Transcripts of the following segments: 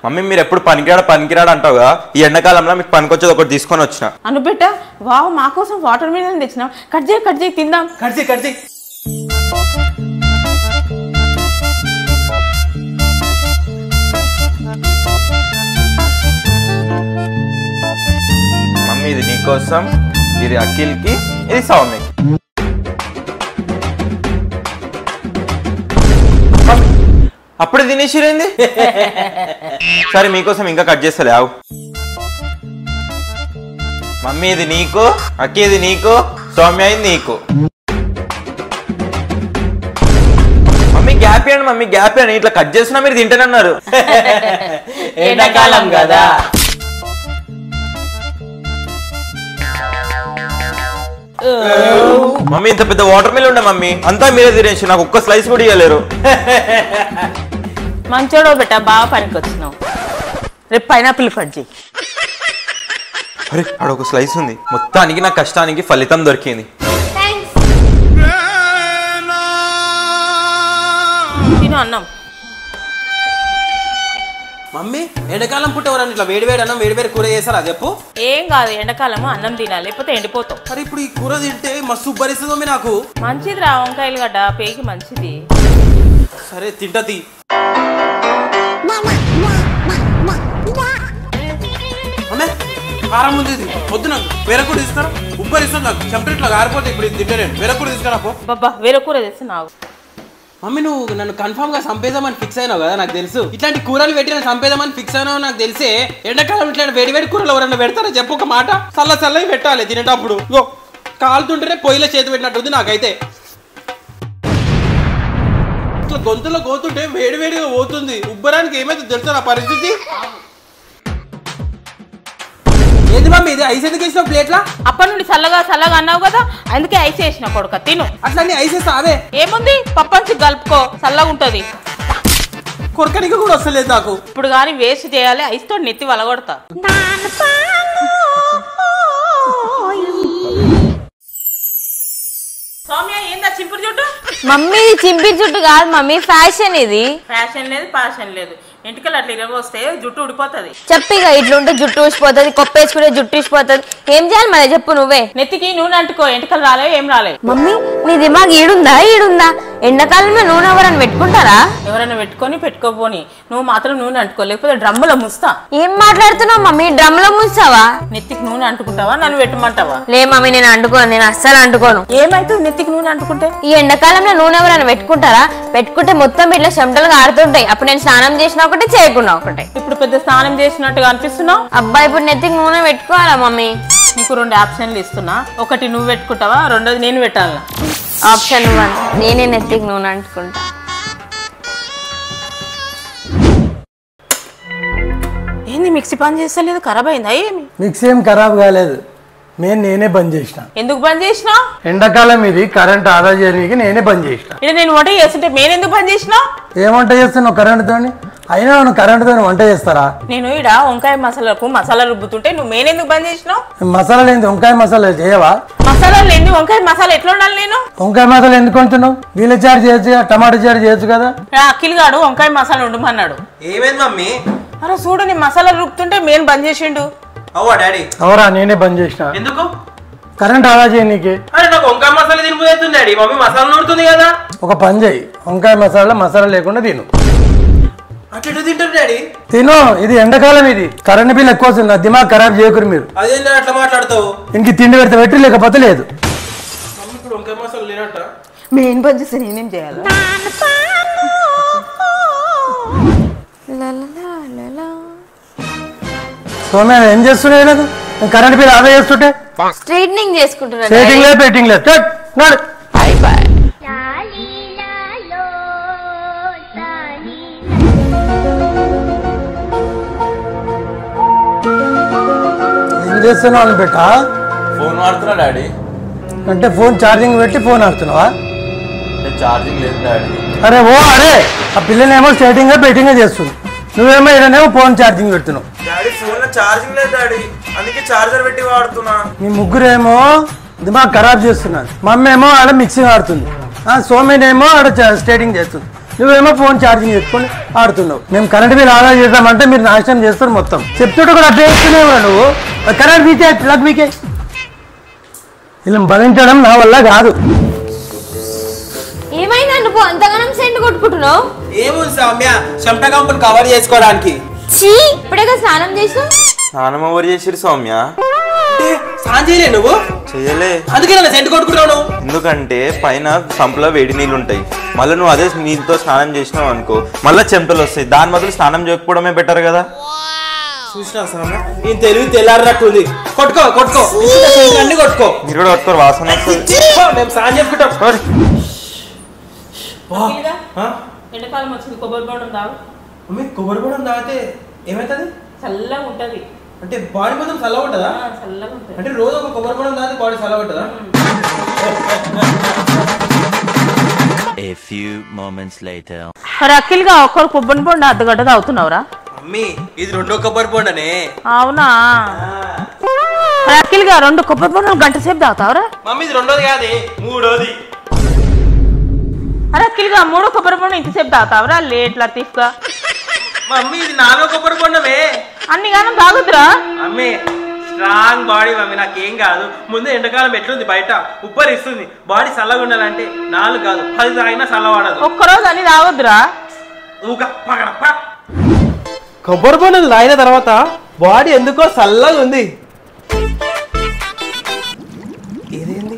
Mummy మీరు ఎప్పుడు పనికిరాడు అంటావుగా, ఈ ఎండాకాలంలో మీకు పనికొచ్చేది ఒకటి తీసుకొని వచ్చిన. అను బిడ్డ వావ్, మా కోసం వాటర్ మిలన్ తెచ్చినాం. కట్ చేయి తిందాం. కట్ చేయి. మమ్మీ ఇది నీకోసం, ఇది అఖిల్కి, ఇది సౌమ్యకి. అప్పుడే తినేసిరేంది? సరే మీకోసం ఇంకా కట్ చేస్తలే ఆవు. మమ్మీ ఇది నీకు, అక్కి ఇది నీకు, సౌమ్య ఇది నీకు. మమ్మీ గ్యాప్ ఇవ్వండి, మమ్మీ గ్యాప్ ఇవ్వండి. ఇట్లా కట్ చేస్తున్నా మీరు తింటానన్నారు. ఎండాకాలం కదా. మమ్మీ ఇంత పెద్ద వాటర్ మిల్ ఉండే మమ్మీ, అంతా మీరే తినేసి నాకు ఒక్క స్లైస్ కూడా ఇవ్వలేరు. మంచోడో బిడ్డ, బాగా పనికి వచ్చినావు. రేపు పైనాపిల్ కట్ చేయి. అరే అడొక స్లైస్ ఉంది. మొత్తానికి నా కష్టానికి ఫలితం దొరికింది. తిను అన్నం. మమ్మీ ఎండాకాలం పుట్ట ఎవరన్నా ఇట్లా వేడివేడి అన్నం వేడివేడి కూర చేస్తారా చెప్పు? ఏం కాదు, ఎండాకాలము అన్నం తినాలి, లేకపోతే ఎండిపోతాం. మరి ఇప్పుడు ఈ కూర తింటే మస్తు భరిస్తుంది మమ్మీ నాకు. మంచిది రా, వంకాయలు గడ్డ పేకి మంచిది. సరే తింటది. అమ్మే కారం ఉంది, ఇది వద్దు నాకు. వేరే కూర తీసుకురా, ఉబ్బరిస్తుంది నాకు, చెంపట్లో ఆరిపోతే ఇప్పుడు ఇది తింటలేను. వేరే కూర తీసుకురా పో. బాబా వేరే కూర తెచ్చి నాకు. మమ్మీ నువ్వు నన్ను కన్ఫర్మ్ గా చంపేదామని ఫిక్స్ అయినావు కదా నాకు తెలుసు. ఇట్లాంటి కూరలు పెట్టి నన్ను చంపేదామని ఫిక్స్ అయినావు నాకు తెలిసే. ఎండాకాలం ఇట్లాంటి వేడి కూరలు ఎవరన్నా పెడతారా చెప్పు ఒక మాట. చల్లవి పెట్టాలి తినేటప్పుడు. కాలుతుంటేనే పొయ్యిలో చేతి పెట్టినట్టుంది నాకైతే. ఇట్లా గొంతులో గోతుంటే వేడిగా పోతుంది. ఉబ్బరానికి ఏమైతే తెలుసా నా పరిస్థితి. ఏది మమ్మీ ఇది ఐస్ ఎందుకు వేసినావు ప్లేట్లా? అప్పటి నుండి చల్లగా అన్నావు కదా, అందుకే ఐస్ వేసిన కొడుక. తిను. అట్లా ఐస్ వేస్తా అదే ఏముంది, పప్పంచి కలుపుకో, చల్లగా ఉంటది. కొరకనికి కూడా వస్తలేదు నాకు. ఇప్పుడు కానీ వేస్ట్ చేయాలి, ఐస్ తో నెత్తి వలగొడతా. సౌమ్య ఏందా చింపురు జుట్టు? మమ్మీ చింపిరి జుట్టు కాదు మమ్మీ, ఫ్యాషన్ ఇది. ఫ్యాషన్ లేదు పాషన్ లేదు, ఇంటికల్ అట్లా ఇరగొస్తే జుట్టు ఉడిపోతుంది. చెప్పిగా ఇట్లుంటే జుట్టు ఊసిపోతుంది, కొప్పేసుకుంటే జుట్టు ఊసిపోతుంది. ఏం చేయాలి మరి చెప్పు నువ్వే. నెత్తికి నూనె అంటుకో, ఎంటికలు రాలే ఏం రాలే. మమ్మీ నీ దిమాగ్ ఈడుందా? ఎండాకాలంలో నూనె ఎవరైనా పెట్టుకుంటారా? ఎవరైనా పెట్టుకోపోని, నువ్వు మాత్రం నూనె అంటుకో, లేకపోతే డ్రమ్ములో ముస్తా. ఏం మాట్లాడుతున్నావు మమ్మీ? డ్రమ్లో ముంచావా? నెత్తికి నూనె అంటుకుంటావా, నన్ను పెట్టమంటావా? లే మమ్మీ నేను అంటుకోను, నేను అస్సలు అంటుకోను. ఏమైతుంది నెత్తికి నూనె అంటుకుంటే? ఈ ఎండాకాలంలో నూనె ఎవరైనా పెట్టుకుంటారా? పెట్టుకుంటే మొత్తం ఇట్లా చెమటలుగా ఆడుతుంటాయి. అప్పుడు నేను స్నానం చేసినా ఒకటే, చేయకుండా ఒకటే. ఇప్పుడు పెద్ద స్నానం చేసినట్టుగా అనిపిస్తున్నావు. అబ్బాయి ఇప్పుడు నెత్తికి నూనె పెట్టుకోవాలా మమ్మీ? నీకు 2 ఆప్షన్లు ఇస్తున్నా, ఒకటి నువ్వు పెట్టుకుంటావా, రెండోది నేను పెట్టాలా? ఆప్షన్ 1 నేనే నెత్తికి నూనె అంటుకుంటా. ఏంది మిక్సీ పని చేస్తలేదు, ఖరాబ్ అయిందా? ఏమి మిక్సీ ఏం ఖరాబ్ కాలేదు, నేనే బంద్ చేసిన. ఎందుకు బంద్ చేసినా? ఎండాకాలం ఇది కరెంట్ ఆదా చేయడానికి నేనే బంద్ చేసిన. ఇక్కడ నేను వంట చేస్తుంటే నేను ఎందుకు బంద్ చేసినా? ఏం వంట చేస్తున్నావు కరెంటుతో? అయినా నువ్వు కరెంటుతో వంట చేస్తారా? నేను ఇక్కడ వంకాయ మసాలా రుబ్బుతుంటే నువ్వు ఎందుకు బంద్ చేసినావు? మసాలా లేని వంకాయ మసాలా చేయవా? మసాలా లేని వంకాయ మసాలా ఎట్లా ఉండాలి? నేను వంకాయ మసాలా ఎందుకు వండుతున్నావు? వీళ్ళ చారు చేయొచ్చు, టమాటా చారు చేయొచ్చు కదా. అఖిల్ గాడు వంకాయ మసాలా ఉండమన్నాడు. ఏమైంది మమ్మీ? అరే చూడు, నేను మసాలా రుబ్బుతుంటే నేను బంద్ చేసిండు. అవ్వా డాడీ? అవరా నేనే బంద్ చేసిన. ఎందుకు? కరెంట్ ఆదా చేయనీకి. అరే నాకు వంకాయ మసాలా తినిపోతుంది డాడీ, మమ్మీ మసాలా నూరుతుంది కదా. ఒక పని చేయి, వంకాయ మసాలా లేకుండా తిను. అట్లా తింటారు డాడీ? తిను, ఇది ఎండాకాలం, ఇది కరెంట్ బిల్ ఎక్కువ వస్తుంది. నా దిమాగ్ ఖరాబ్ చేయకూరు మీరు. అదేంటి అట్లా మాట్లాడతావు? ఇంక తిండి పెడితే పెట్టి, లేకపోతే లేదు. మమ్మీ ఇప్పుడు వంకాయ మసాలా లేనట్ట. మెయిన్ బంద్ చేస్తే నేనేం చేయాలి? సోమ్య ఏం చేస్తున్నాయి? నాకు కరెంట్ బిల్ ఆదా చేస్తుంటే స్ట్రైట్నింగ్ చేసుకుంటున్నా. స్ట్రైటింగ్ లేదు, పెయింటింగ్ లేదు. ఏం చేస్తున్నావు అని పెట్టా? ఫోన్ వాడుతున్నా డాడీ. అంటే ఫోన్ ఛార్జింగ్ పెట్టి ఫోన్ ఆడుతున్నావా? ఛార్జింగ్ లేదు డాడీ. అరే ఆ పిల్లనేమో స్ట్రైటింగ్ పెయింటింగ్ చేస్తుంది, నువ్వేమో ఇడనేమో ఫోన్ ఛార్జింగ్ పెడుతున్నావు. డాడీ ఫోన్ లో ఛార్జింగ్ లేదు డాడీ, అందుకే చార్జర్ పెట్టి వాడుతున్నా. మీ ముగ్గురేమో దిమాగ్ ఖరాబ్ చేస్తున్నారు. మమ్మేమో ఆడ మిక్సింగ్ ఆడుతుంది, సోమేనేమో ఆడ స్ట్రైటింగ్ చేస్తుంది. నువ్వేమో ఫోన్ ఛార్జింగ్ చేసుకొని ఆడుతున్నావు. మేము కరెంట్ బిల్ ఆదా చేద్దామంటే మీరు నాశనం చేస్తారు మొత్తం. చెప్తుంటే కూడా అట్లా చేస్తున్నావు నువ్వు. కరెంట్ మీకే ప్లగ్ మీకే. ఇలా భరించడం నా వల్ల కాదు. ఏమైందా నువ్వు అంతగానం సెంట్ కొట్టుకుంటున్నావు? ఏముంది సౌమ్య, చెమట కంపును కవర్ చేసుకోవడానికి. చీ, ఇప్పుడేగా స్నానం చేసావు. స్నానం ఎవరు చేసిరు సౌమ్య? స్నానం చేయలే నువ్వు? చేయలే. అందుకే నన్ను సెంటు కొట్టుకుంటావు నువ్వు. ఎందుకంటే పైన సంపులో వేడి నీళ్ళు ఉంటాయి. మళ్ళీ నువ్వు అదే నీళ్ళతో స్నానం చేసినావు అనుకో, మళ్ళీ చెమటలు వస్తాయి. దాని బదులు స్నానం చేయకపోవడమే బెటర్ కదా. చూసినా సౌమ్య, నేను తెలివి తెల్లారినట్టుంది. కొట్టుకో కొట్టుకో, అన్ని కొట్టుకో. మీరు కూడా కొట్టుకోరు, వాసన వస్తుంది. మేము స్నానం చేసుకుంటాం. ఎండాకాలం వచ్చింది, కొబ్బరి బోండం తాగు. మమ్మీ కొబ్బరి బోండం తాగితే ఏమవుతుంది? చల్లగా ఉంటది. అంటే బాడీ మొత్తం చల్లగా ఉంటుందా? చల్లగా ఉంటది. అంటే రోజు ఒక కొబ్బరి బోండం తాగితే బాడీ చల్లగా ఉంటుందా? A few moments later. మరి అఖిల్గా ఒక్కరు కొబ్బరి బోండం అర్ధగడ్డ తాగుతున్నావురా? మమ్మీ ఇది రెండో కొబ్బరి బోండనే. అవునా? మరి అఖిల్గా 2 కొబ్బరి బోండాలు గంట సేపు తాగుతావురా? మమ్మీ ఇది రెండోది కాదే, మూడోది. అరే అఖిల్గా 3 కొబ్బరి బోండం ఇంతసేపు తాగుతావురా? లేట్ లతీఫ్గా. మమ్మీ ఇది 4వ కొబ్బరి బోండమే. అన్ని గానం తాగుతురా? మమ్మీ స్ట్రాంగ్ బాడీ మమ్మీ, నాకేం కాదు. ముందు ఎండాకాలం ఎట్లుంది, బయట ఉబ్బరిస్తుంది. బాడీ చల్లగా ఉండాలంటే 4 కాదు 10 తాగినా చల్లబడదు. ఒక్కరోజు అన్ని తాగొద్దురా. కొబ్బరి బోండం తాగిన తర్వాత బాడీ ఎందుకో చల్లగా ఉంది. ఇదేంది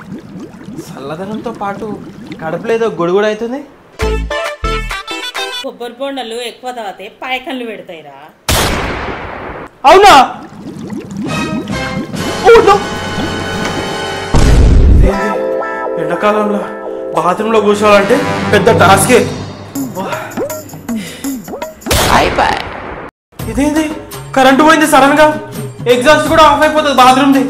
చల్లదనంతో పాటు కడుపులేదో గొడుగుడు అవుతుంది. కొబ్బరి బోండాలు ఎక్కువ తాగితే పాయకన్లు పెడతాయిరా. అవునా? ఎండాకాలంలో బాత్రూంలో కూర్చోవాలంటే పెద్ద టాస్కే. ఇదేంది కరెంటు పోయింది సడన్ గా, ఎగ్జాస్ట్ కూడా ఆఫ్ అయిపోతుంది బాత్రూమ్ది.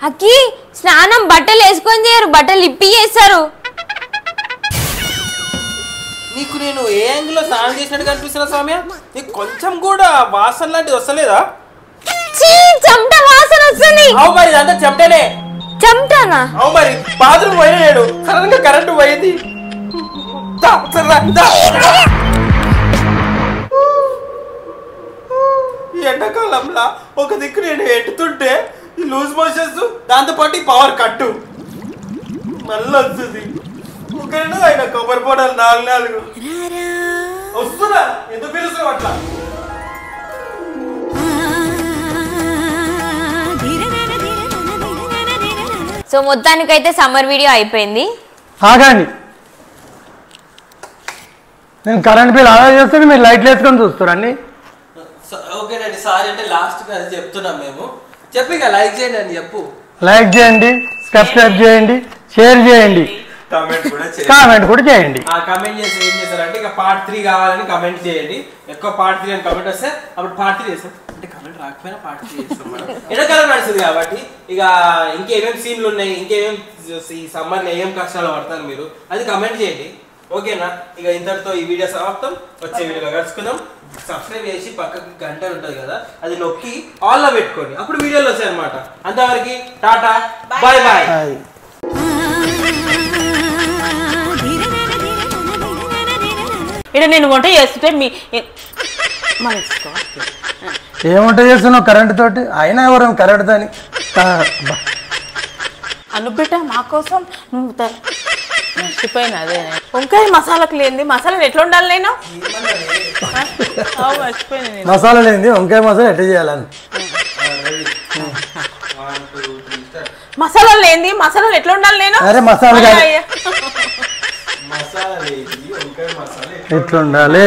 అక్కి స్నానం బట్టలు వేసుకొని చేయరు, బట్టలు ఇప్పి చేస్తారు. నీకు నేను ఏ యాంగిల్లో స్నానం చేసినట్టు కనిపిస్తున్నా సౌమ్య? నీకు కొంచెం కూడా వాసన లాంటిది వస్తలేదా? చెమట వాసన వస్తుంది. అవు మరి ఇదంతా చెమటనే. చెమటనా? అవు మరి బాత్రూమ్ పోయినాడు, సడన్ గా కరెంటు పోయింది. ఈ ఎండాకాలంలో ఒక దిక్కు నేను ఎట్టుతుంటే ఈ లూజ్ మోషన్స్, దాంతో పాటు ఈ పవర్ కట్టు మళ్ళీ వస్తుంది. ముఖ్యంగా ఆయన కొబ్బరి బోండాలు 4 వస్తున్నా. ఎందుకు పిలుస్తున్నావు అట్లా? సో మొత్తానికైతే సమ్మర్ వీడియో అయిపోయింది. ఆగండి, నేను కరెంట్ బిల్ ఆదా చేస్తే మీరు లైట్లు వేసుకొని చూస్తారు అన్ని. ఓకేనండి, సారీ అంటే లాస్ట్ అది చెప్తున్నాం మేము. చెప్పు ఇక లైక్ చేయండి అని చెప్పు. లైక్ చేయండి, సబ్స్క్రైబ్ చేయండి, షేర్ చేయండి, కామెంట్ కూడా చేయండి. కమెంట్ చేసి ఏం చేస్తారంటే ఇక పార్ట్ 3 కావాలని కమెంట్ చేయండి. ఎక్కువ పార్ట్ 3 అని కమెంట్ వస్తే అప్పుడు పార్ట్ 3 చేస్తాం. అంటే కమెంట్ రాకపోయినా పార్ట్ 3 చేస్తాం. ఎండాకాలం నడుస్తుంది కాబట్టి ఇక ఇంకేమేమి సీన్లు ఉన్నాయి, ఇంకేమేమి ఈ సమ్మర్లో ఏం కష్టాలు పడతారు మీరు, అది కమెంట్ చేయండి. ఓకేనా? ఇక ఇంతటితో ఈ వీడియో సమాప్తం. వచ్చే వీడియోలో కలుసుకుందాం. సబ్స్క్రైబ్ చేసి పక్కకి గంట ఉంటుంది కదా, అది నొక్కి ఆల్లో పెట్టుకోండి, అప్పుడు వీడియోలు వస్తాయి అనమాట. అంతవరకు టాటా, బాయ్ బాయ్. ఇక్కడ నేను వంట చేస్తుంటే మీ ఏమంట చేస్తున్నావు కరెంట్ తోటి? అయినా ఎవరు కరెంట్ తోని అనుబిట్ట మా కోసం నువ్వు మర్చిపోయిన అదే వంకాయ మసాలాకు లేనిది మసాలా ఎట్లా ఉండాలి? నేను మర్చిపోయినా. మసాలా లేనిది వంకాయ మసాలా ఎట్లా చేయాలని. మసాలా లేనిది మసాలాలు ఎట్లా ఉండాలి? నేను అరే మసాలా ఎట్లా ఉండాలి?